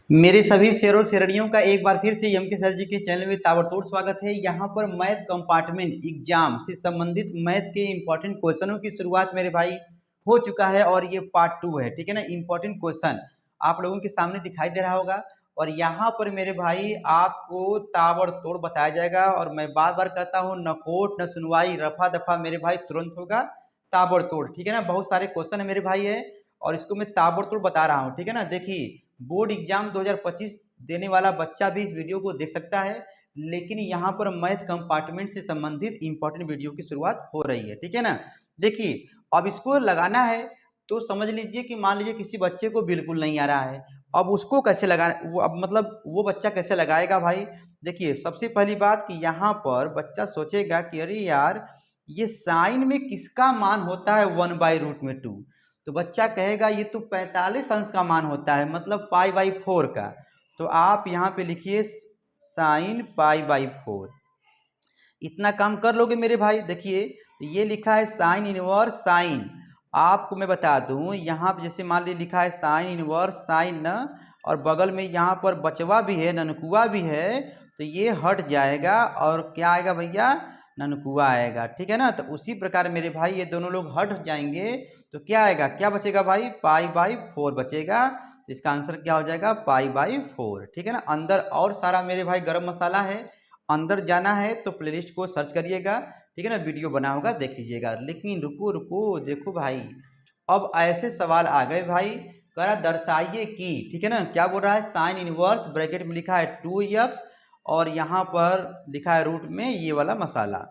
मेरे सभी शेरों शेरड़ियों का एक बार फिर से एम के सर जी के चैनल में ताबड़तोड़ स्वागत है। यहाँ पर मैथ कंपार्टमेंट एग्जाम से संबंधित मैथ के इंपॉर्टेंट क्वेश्चनों की शुरुआत मेरे भाई हो चुका है और ये पार्ट 2 है। ठीक है ना। इंपॉर्टेंट क्वेश्चन आप लोगों के सामने दिखाई दे रहा होगा और यहाँ पर मेरे भाई आपको ताबड़तोड़ बताया जाएगा। और मैं बार बार कहता हूँ, न कोर्ट न सुनवाई, रफा दफा मेरे भाई तुरंत होगा ताबड़तोड़। ठीक है ना। बहुत सारे क्वेश्चन है मेरे भाई है और इसको मैं ताबड़तोड़ बता रहा हूँ। ठीक है ना। देखिए, बोर्ड एग्जाम 2025 देने वाला बच्चा भी इस वीडियो को देख सकता है, लेकिन यहाँ पर मैथ कंपार्टमेंट से संबंधित इंपॉर्टेंट वीडियो की शुरुआत हो रही है। ठीक है ना। देखिए, अब इसको लगाना है तो समझ लीजिए कि मान लीजिए किसी बच्चे को बिल्कुल नहीं आ रहा है, अब उसको कैसे लगा वो, अब मतलब वो बच्चा कैसे लगाएगा भाई। देखिए, सबसे पहली बात कि यहाँ पर बच्चा सोचेगा कि अरे यार, ये साइन में किसका मान होता है 1/√2। तो बच्चा कहेगा ये तो 45 अंश का मान होता है, मतलब पाई/4 का। तो आप यहाँ पे लिखिए साइन पाई/4। इतना काम कर लोगे मेरे भाई। देखिए, तो ये लिखा है साइन इनवर्स साइन। आपको मैं बता दूं, यहाँ पे जैसे मान लीजिए लिखा है साइन इनवर्स साइन न, और बगल में यहाँ पर बचवा भी है, ननकुआ भी है, तो ये हट जाएगा और क्या आएगा भैया, ननकुआ आएगा। ठीक है ना। तो उसी प्रकार मेरे भाई ये दोनों लोग हट जाएंगे तो क्या आएगा, क्या बचेगा भाई, पाई/4 बचेगा। तो इसका आंसर क्या हो जाएगा, पाई/4। ठीक है ना। अंदर और सारा मेरे भाई गरम मसाला है, अंदर जाना है तो प्लेलिस्ट को सर्च करिएगा। ठीक है ना। वीडियो बना होगा, देख लीजिएगा। लेकिन रुको रुको, देखो भाई, अब ऐसे सवाल आ गए भाई, कह रहा दर्शाइए कि, ठीक है ना, क्या बोल रहा है, साइन इनवर्स ब्रैकेट में लिखा है 2x और यहाँ पर लिखा है रूट में ये वाला मसाला।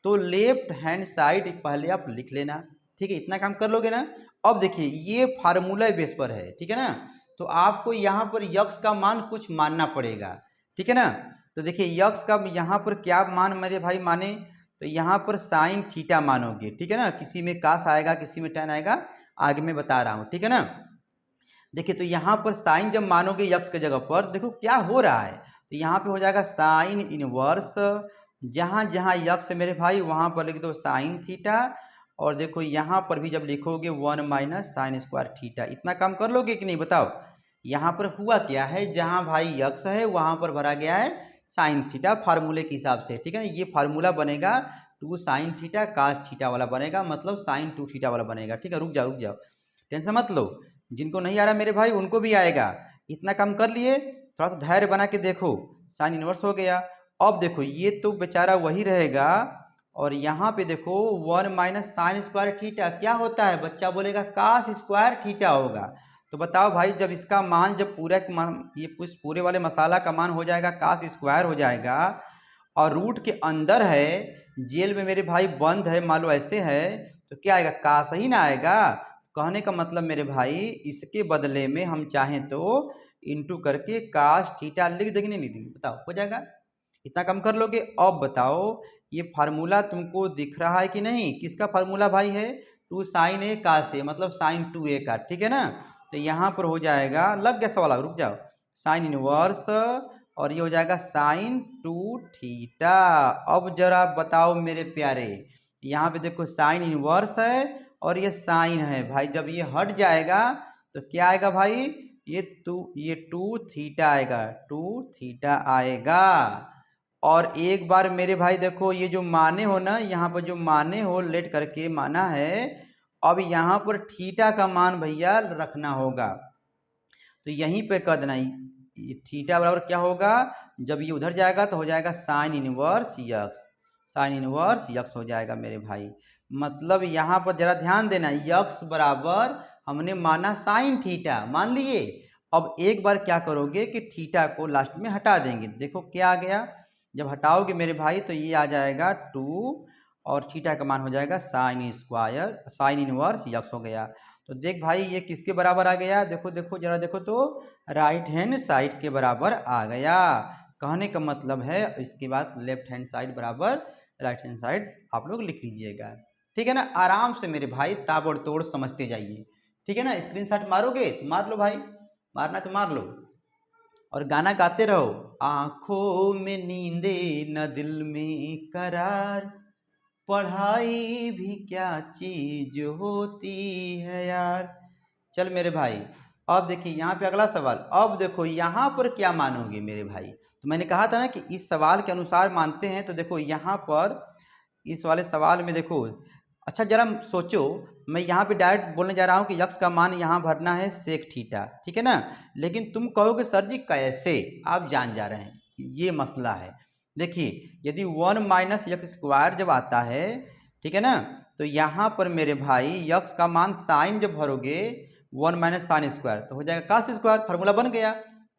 तो लेफ्ट हैंड साइड पहले आप लिख लेना। ठीक है, इतना काम कर लोगे ना। अब देखिए, ये फार्मूला बेस पर है। ठीक है ना। तो आपको यहाँ पर यक्स का मान कुछ मानना पड़ेगा। ठीक है ना। तो देखिए, यक्स का यहाँ पर क्या मान मेरे भाई माने, तो यहाँ पर साइन थीटा मानोगे। ठीक है ना। किसी में कास आएगा, किसी में टैन आएगा, आगे मैं बता रहा हूँ। ठीक है ना। देखिए, तो यहाँ पर साइन जब मानोगे यक्स के जगह पर, देखो क्या हो रहा है, तो यहाँ पे हो जाएगा साइन इनवर्स, जहाँ जहाँ यक्स है मेरे भाई वहाँ पर लिख दो साइन थीटा। और देखो यहाँ पर भी जब लिखोगे 1 - साइन स्क्वायर थीटा। इतना काम कर लोगे कि नहीं बताओ। यहाँ पर हुआ क्या है, जहाँ भाई यक्स है वहाँ पर भरा गया है साइन थीटा फार्मूले के हिसाब से। ठीक है ना। ये फार्मूला बनेगा 2 साइन थीटा कास थीटा वाला बनेगा, मतलब साइन 2 थीटा वाला बनेगा। ठीक है, रुक जाओ रुक जाओ, टेंशन मत लो। जिनको नहीं आ रहा मेरे भाई उनको भी आएगा। इतना काम कर लिए, थोड़ा सा धैर्य बना के देखो। साइन इनवर्स हो गया। अब देखो, ये तो बेचारा वही रहेगा और यहाँ पे देखो 1 - साइन स्क्वायर थीटा क्या होता है, बच्चा बोलेगा कास स्क्वायर थीटा होगा। तो बताओ भाई, जब इसका मान जब पूरा ये पूरे वाले मसाला का मान हो जाएगा कास स्क्वायर हो जाएगा और रूट के अंदर है, जेल में मेरे भाई बंद है, मान लो ऐसे है, तो क्या आएगा, कास ही ना आएगा। कहने का मतलब मेरे भाई, इसके बदले में हम चाहें तो इंटू करके कास थीटा लिख देंगे, नहीं लिख देंगे, बताओ हो जाएगा। इतना कम कर लोगे। अब बताओ, ये फार्मूला तुमको दिख रहा है कि नहीं, किसका फार्मूला भाई है, 2 साइन ए का से, मतलब साइन 2a का। ठीक है ना। तो यहाँ पर हो जाएगा, लग गया सवाल, रुक जाओ, साइन इनवर्स और ये हो जाएगा साइन 2 थीटा। अब जरा बताओ मेरे प्यारे, यहाँ पे देखो साइन इनवर्स है और ये साइन है भाई, जब ये हट जाएगा तो क्या आएगा भाई, ये 2 थीटा आएगा, 2 थीटा आएगा। और एक बार मेरे भाई देखो, ये जो माने हो ना, यहाँ पर जो माने हो लेट करके माना है, अब यहाँ पर थीटा का मान भैया रखना होगा। तो यहीं पे कर देना, ये थीटा बराबर क्या होगा, जब ये उधर जाएगा तो हो जाएगा sine inverse x, sine inverse x हो जाएगा मेरे भाई। मतलब यहाँ पर जरा ध्यान देना, यक्स बराबर हमने माना साइन थीटा मान लिए। अब एक बार क्या करोगे कि थीटा को लास्ट में हटा देंगे। देखो क्या आ गया, जब हटाओगे मेरे भाई तो ये आ जाएगा 2 और थीटा का मान हो जाएगा sine square, sine inverse x हो गया। तो देख भाई, ये किसके बराबर आ गया, देखो देखो जरा देखो तो, राइट हैंड साइड के बराबर आ गया। कहने का मतलब है इसके बाद लेफ्ट हैंड साइड बराबर राइट हैंड साइड आप लोग लिख लीजिएगा। ठीक है ना। आराम से मेरे भाई ताबड़तोड़ समझते जाइए। ठीक है ना। स्क्रीनशॉट मारोगे तो मार लो भाई, मारना तो मार लो और गाना गाते रहो। आंखों में नींदे न दिल में करार, पढ़ाई भी क्या चीज होती है यार। चल मेरे भाई, अब देखिए यहाँ पे अगला सवाल, अब देखो यहाँ पर क्या मानोगे मेरे भाई। तो मैंने कहा था ना कि इस सवाल के अनुसार मानते हैं। तो देखो यहाँ पर इस वाले सवाल में देखो, अच्छा जरा सोचो, मैं यहाँ पे डायरेक्ट बोलने जा रहा हूँ कि यक्स का मान यहाँ भरना है सेक थीटा, ठीक है ना। लेकिन तुम कहोगे सर जी कैसे, आप जान जा रहे हैं, ये मसला है। देखिए यदि 1 माइनस यक्स स्क्वायर जब आता है, ठीक है ना, तो यहाँ पर मेरे भाई यक्स का मान साइन जब भरोगे 1 माइनस साइन स्क्वायर तो हो जाएगा कास स्क्वायर, फार्मूला बन गया।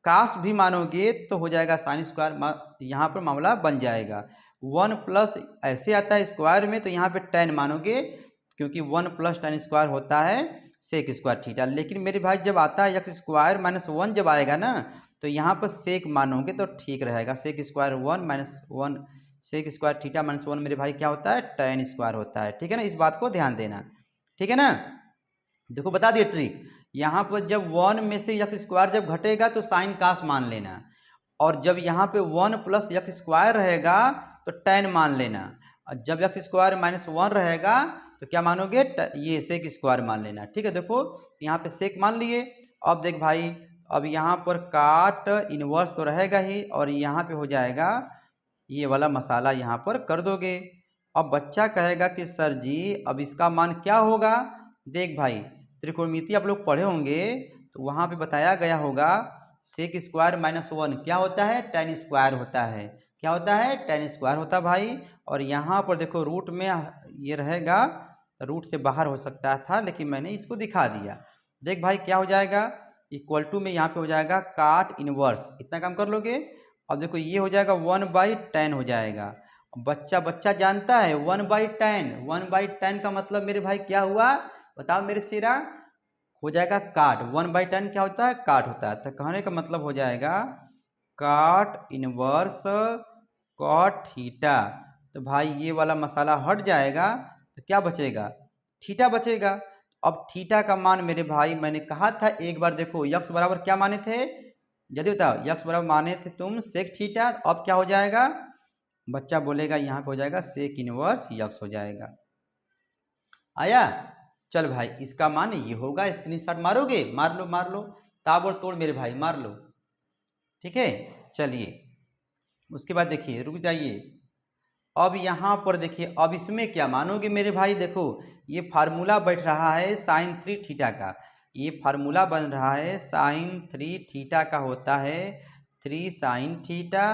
कास भी मानोगे तो हो जाएगा साइन स्क्वायर, यहाँ पर मामला बन जाएगा। 1 प्लस ऐसे आता है स्क्वायर में, तो यहाँ पे टेन मानोगे, क्योंकि 1 प्लस टेन स्क्वायर होता है सेक स्क्वायर थीटा। लेकिन मेरे भाई जब आता है एक्स स्क्वायर माइनस 1 जब आएगा ना, तो यहाँ पर सेक मानोगे तो ठीक रहेगा। Sec square 1 minus 1, sec square theta minus 1 मेरे भाई क्या होता है, टेन स्क्वायर होता है, ठीक है ना। इस बात को ध्यान देना, ठीक है ना। देखो बता दिए ट्रिक, यहाँ पर जब 1 में से एक्स स्क्वायर जब घटेगा तो साइन कास मान लेना, और जब यहाँ पे 1 प्लस एक्स स्क्वायर रहेगा तो टेन मान लेना, और जब एक्स स्क्वायर माइनस 1 रहेगा तो क्या मानोगे, ये सेक स्क्वायर मान लेना, ठीक है। देखो यहाँ पे सेक मान लिए। अब देख भाई, अब यहाँ पर काट इनवर्स तो रहेगा ही, और यहाँ पे हो जाएगा ये वाला मसाला यहाँ पर कर दोगे। अब बच्चा कहेगा कि सर जी अब इसका मान क्या होगा। देख भाई त्रिकोणमिति आप लोग पढ़े होंगे, तो वहाँ पे बताया गया होगा सेक स्क्वायर माइनस 1 क्या होता है, टेन स्क्वायर होता है। क्या होता है, टेन स्क्वायर होता है भाई। और यहाँ पर देखो रूट में ये रहेगा, रूट से बाहर हो सकता था, लेकिन मैंने इसको दिखा दिया। देख भाई क्या हो जाएगा, इक्वल टू में यहाँ पे हो जाएगा काट इनवर्स, इतना काम कर लोगे। अब देखो ये हो जाएगा 1/10 हो जाएगा। बच्चा बच्चा जानता है 1/10, 1/10 का मतलब मेरे भाई क्या हुआ, बताओ मेरे सिरा, हो जाएगा काट। 1/10 क्या होता है, काट होता है। तो कहने का मतलब हो जाएगा काट इनवर्स कॉट थीटा। तो भाई ये वाला मसाला हट जाएगा, तो क्या बचेगा, थीटा बचेगा। अब थीटा का मान मेरे भाई मैंने कहा था एक बार, देखो यक्स बराबर क्या माने थे, यदि बताओ यक्स बराबर माने थे तुम सेक थीटा, अब क्या हो जाएगा, बच्चा बोलेगा यहाँ पे हो जाएगा सेक इनवर्स यक्स हो जाएगा। आया, चल भाई इसका मान ये होगा, स्क्रीनशॉट मारोगे, मार लो ताबड़तोड़ मेरे भाई मार लो, ठीक है। चलिए उसके बाद देखिए रुक जाइए, अब यहाँ पर देखिए अब इसमें क्या मानोगे मेरे भाई। देखो ये फार्मूला बैठ रहा है साइन 3 थीटा का, ये फार्मूला बन रहा है साइन 3 थीटा का होता है 3 sine theta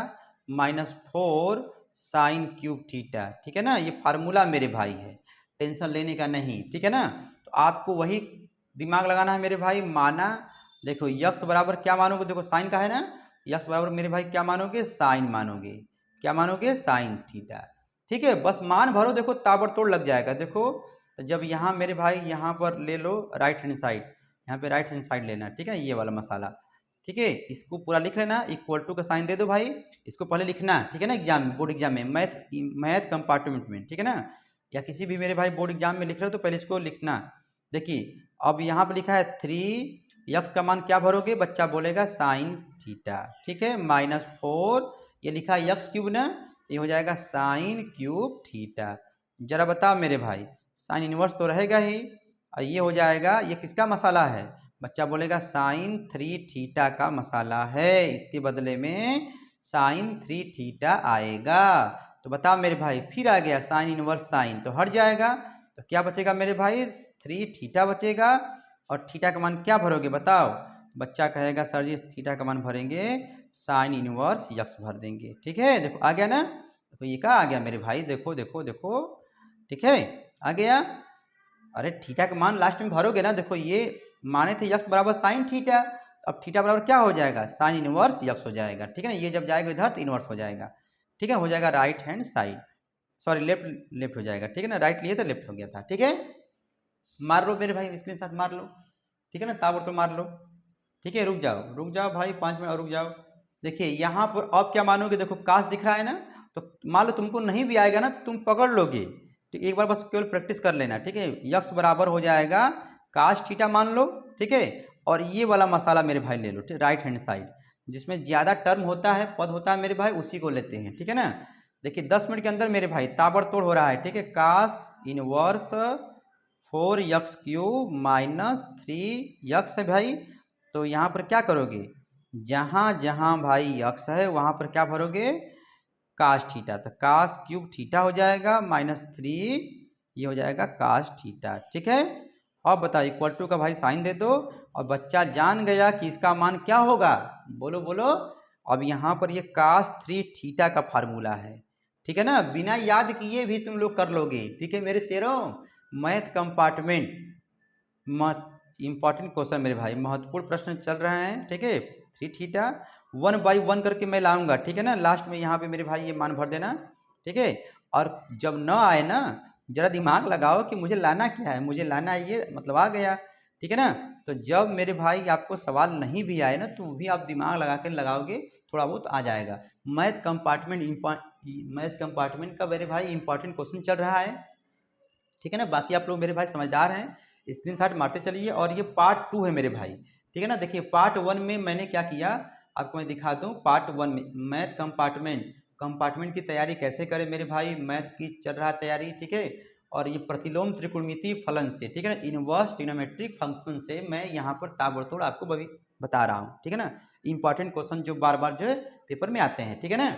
minus 4 sine cube theta, ठीक है ना। ये फार्मूला मेरे भाई है, टेंशन लेने का नहीं, ठीक है ना। तो आपको वही दिमाग लगाना है मेरे भाई। माना देखो यक्स बराबर क्या मानोगे, देखो साइन का है ना, यक्स बराबर मेरे भाई क्या मानोगे, साइन मानोगे। क्या मानोगे, साइन थीटा, ठीक है। बस मान भरो, देखो ताबड़तोड़ लग जाएगा। देखो तो जब यहाँ मेरे भाई यहाँ पर ले लो राइट हैंड साइड, यहाँ पे राइट हैंड साइड लेना, ठीक है, ये वाला मसाला, ठीक है। इसको पूरा लिख लेना, इक्वल टू का साइन दे दो भाई, इसको पहले लिखना, ठीक है ना, एग्जाम में, बोर्ड एग्जाम में, मैथ कंपार्टमेंट में, ठीक है ना, या किसी भी मेरे भाई बोर्ड एग्जाम में लिख रहे हो तो पहले इसको लिखना। देखिए अब यहाँ पे लिखा है 3, यक्स का मान क्या भरोगे, बच्चा बोलेगा साइन थीटा, ठीक है, माइनस 4, ये लिखा है यक्स क्यूब ना, ये हो जाएगा साइन क्यूब थीटा। जरा बताओ मेरे भाई, साइन इनवर्स तो रहेगा ही, और ये हो जाएगा, ये किसका मसाला है, बच्चा बोलेगा साइन 3 थीटा का मसाला है, इसके बदले में साइन 3 थीटा आएगा। तो बताओ मेरे भाई, फिर आ गया साइन इनवर्स साइन तो हट जाएगा, तो क्या बचेगा मेरे भाई, 3 थीटा बचेगा। और थीटा का मान क्या भरोगे बताओ, बच्चा कहेगा सर जी थीटा का मान भरेंगे साइन इनवर्स यक्स भर देंगे, ठीक है। देखो आ गया ना, देखो ये क्या आ गया मेरे भाई, देखो देखो देखो, ठीक है, आ गया। अरे थीटा का मान लास्ट में भरोगे ना, देखो ये माने थे यक्स बराबर साइन थीटा, अब थीटा बराबर क्या हो जाएगा, साइन इनवर्स यक्स हो जाएगा, ठीक है ना। ये जब जाएगा इधर तो इनवर्स हो जाएगा, ठीक है, हो जाएगा right hand side, sorry left left हो जाएगा, ठीक है ना, राइट लिए तो लेफ्ट हो गया था, ठीक है। मार लो मेरे भाई स्क्रीनशॉट मार लो, ठीक है ना, ताबड़तोड़ मार लो, ठीक है। रुक जाओ भाई 5 मिनट और रुक जाओ। देखिए यहाँ पर अब क्या मानोगे, देखो काश दिख रहा है ना, तो मान लो तुमको नहीं भी आएगा ना, तुम पकड़ लोगे, तो एक बार बस केवल प्रैक्टिस कर लेना, ठीक है। यक्स बराबर हो जाएगा काश थीटा मान लो, ठीक है। और ये वाला मसाला मेरे भाई ले लो, ठीक, राइट हैंड साइड, जिसमें ज़्यादा टर्म होता है, पद होता है मेरे भाई, उसी को लेते हैं, ठीक है ना। देखिए 10 मिनट के अंदर मेरे भाई ताबड़तोड़ हो रहा है, ठीक है। काश inverse 4 x cube minus 3 x है भाई, तो यहाँ पर क्या करोगे, जहाँ जहाँ भाई अक्स है वहाँ पर क्या भरोगे, कास थीटा। तो कास क्यूब थीटा हो जाएगा -3, ये हो जाएगा कास थीटा। ठीक है, अब बताओ इक्वल टू का भाई साइन दे दो, और बच्चा जान गया कि इसका मान क्या होगा, बोलो बोलो। अब यहाँ पर ये cos3 थीटा का फार्मूला है, ठीक है ना, बिना याद किए भी तुम लोग कर लोगे। ठीक है मेरे शेरों, मैथ कंपार्टमेंट इंपॉर्टेंट क्वेश्चन मेरे भाई, महत्वपूर्ण प्रश्न चल रहे हैं। ठीक है, 3 थीटा 1 बाई 1 करके मैं लाऊंगा। ठीक है ना, लास्ट में यहाँ पे मेरे भाई ये मान भर देना। ठीक है, और जब न आए ना, जरा दिमाग लगाओ कि मुझे लाना क्या है, मुझे लाना ये मतलब आ गया। ठीक है ना, तो जब मेरे भाई आपको सवाल नहीं भी आए ना, तो भी आप दिमाग लगा कर लगाओगे, थोड़ा बहुत आ जाएगा। मैथ कंपार्टमेंट का मेरे भाई इंपॉर्टेंट क्वेश्चन चल रहा है। ठीक है ना, बाकी आप लोग मेरे भाई समझदार हैं, स्क्रीनशॉट मारते चलिए। और ये पार्ट 2 है मेरे भाई। ठीक है ना, देखिए पार्ट 1 में मैंने क्या किया आपको मैं दिखा दूं। पार्ट 1 में मैथ कंपार्टमेंट की तैयारी कैसे करें मेरे भाई, मैथ की चल रहा तैयारी। ठीक है, और ये प्रतिलोम त्रिकोणमितीय फलन से, ठीक है ना, इनवर्स ट्रिग्नोमेट्रिक फंक्शन से मैं यहाँ पर ताबड़तोड़ आपको बता रहा हूँ। ठीक है ना, इंपॉर्टेंट क्वेश्चन जो बार बार जो है पेपर में आते हैं। ठीक है ना,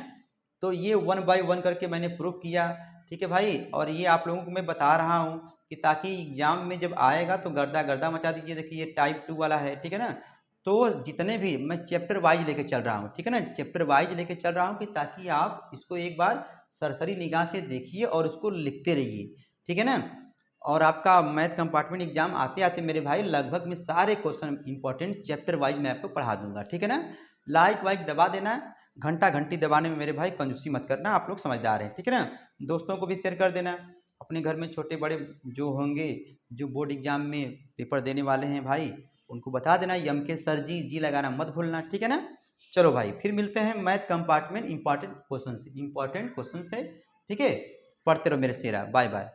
तो ये 1 बाई 1 करके मैंने प्रूव किया। ठीक है भाई, और ये आप लोगों को मैं बता रहा हूँ कि ताकि एग्जाम में जब आएगा तो गर्दा गर्दा मचा दीजिए। देखिए ये टाइप 2 वाला है। ठीक है ना, तो जितने भी मैं चैप्टर वाइज लेके चल रहा हूँ। ठीक है ना, चैप्टर वाइज लेके चल रहा हूँ कि ताकि आप इसको एक बार सरसरी निगाह से देखिए और उसको लिखते रहिए। ठीक है ना, और आपका मैथ कंपार्टमेंट एग्जाम आते आते मेरे भाई लगभग मैं सारे क्वेश्चन इंपॉर्टेंट चैप्टर वाइज मैं आपको पढ़ा दूंगा। ठीक है ना, लाइक वाइक दबा देना, घंटा घंटी दबाने में मेरे भाई कंजूसी मत करना, आप लोग समझदार हैं। ठीक है ना, दोस्तों को भी शेयर कर देना, अपने घर में छोटे बड़े जो होंगे जो बोर्ड एग्जाम में पेपर देने वाले हैं भाई, उनको बता देना यम के सर जी लगाना मत भूलना। ठीक है ना, चलो भाई फिर मिलते हैं मैथ कंपार्टमेंट इंपॉर्टेंट क्वेश्चन से। ठीक है, पढ़ते रहो मेरे शेरा, बाय बाय।